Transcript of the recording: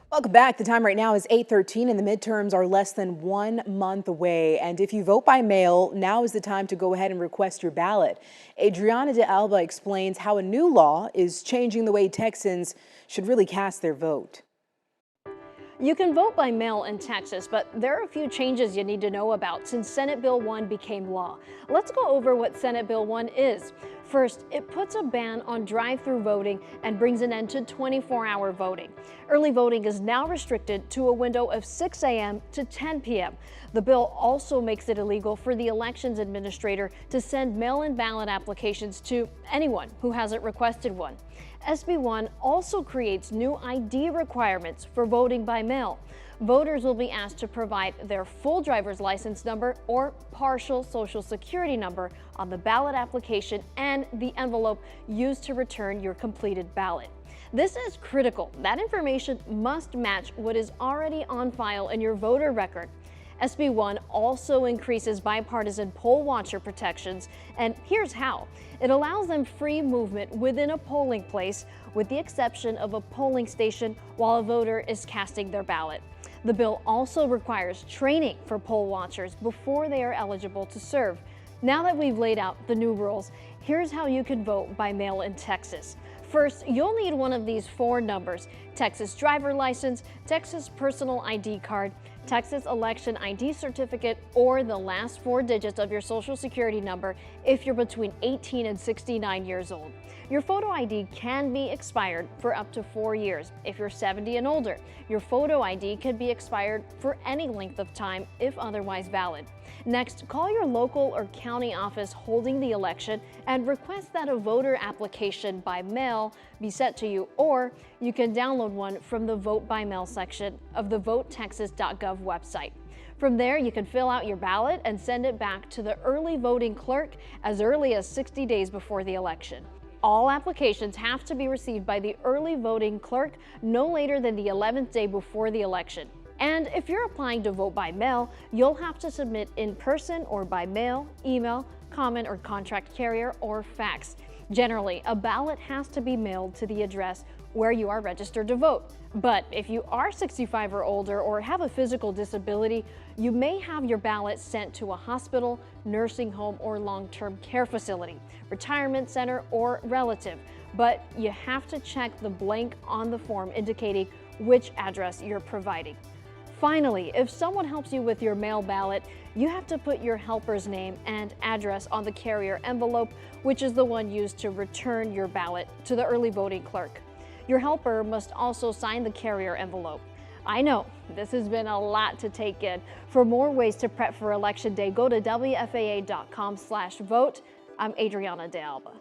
Welcome back. The time right now is 8:13 and the midterms are less than 1 month away. And if you vote by mail, now is the time to go ahead and request your ballot. Adrianna de Alba explains how a new law is changing the way Texans should really cast their vote. You can vote by mail in Texas, but there are a few changes you need to know about since Senate Bill 1 became law. Let's go over what Senate Bill 1 is. First, it puts a ban on drive-through voting and brings an end to 24-hour voting. Early voting is now restricted to a window of 6 a.m. to 10 p.m. The bill also makes it illegal for the elections administrator to send mail-in ballot applications to anyone who hasn't requested one. SB1 also creates new ID requirements for voting by mail. Voters will be asked to provide their full driver's license number or partial social security number on the ballot application and the envelope used to return your completed ballot. This is critical. That information must match what is already on file in your voter record. SB1 also increases bipartisan poll watcher protections, and here's how. It allows them free movement within a polling place, with the exception of a polling station while a voter is casting their ballot. The bill also requires training for poll watchers before they are eligible to serve. Now that we've laid out the new rules, here's how you can vote by mail in Texas. First, you'll need one of these 4 numbers: Texas driver license, Texas personal ID card, Texas election ID certificate, or the last 4 digits of your social security number if you're between 18 and 69 years old. Your photo ID can be expired for up to 4 years. If you're 70 and older, your photo ID can be expired for any length of time if otherwise valid. Next, call your local or county office holding the election and request that a voter application by mail be sent to you, or you can download one from the Vote by Mail section of the votetexas.gov website. From there, you can fill out your ballot and send it back to the early voting clerk as early as 60 days before the election. All applications have to be received by the early voting clerk no later than the 11th day before the election. And if you're applying to vote by mail, you'll have to submit in person or by mail, email, common or contract carrier, or fax. Generally, a ballot has to be mailed to the address where you are registered to vote. But if you are 65 or older or have a physical disability, you may have your ballot sent to a hospital, nursing home, or long-term care facility, retirement center, or relative. But you have to check the blank on the form indicating which address you're providing. Finally, if someone helps you with your mail ballot, you have to put your helper's name and address on the carrier envelope, which is the one used to return your ballot to the early voting clerk. Your helper must also sign the carrier envelope. I know, this has been a lot to take in. For more ways to prep for Election Day, go to WFAA.com/vote. I'm Adrianna de Alba.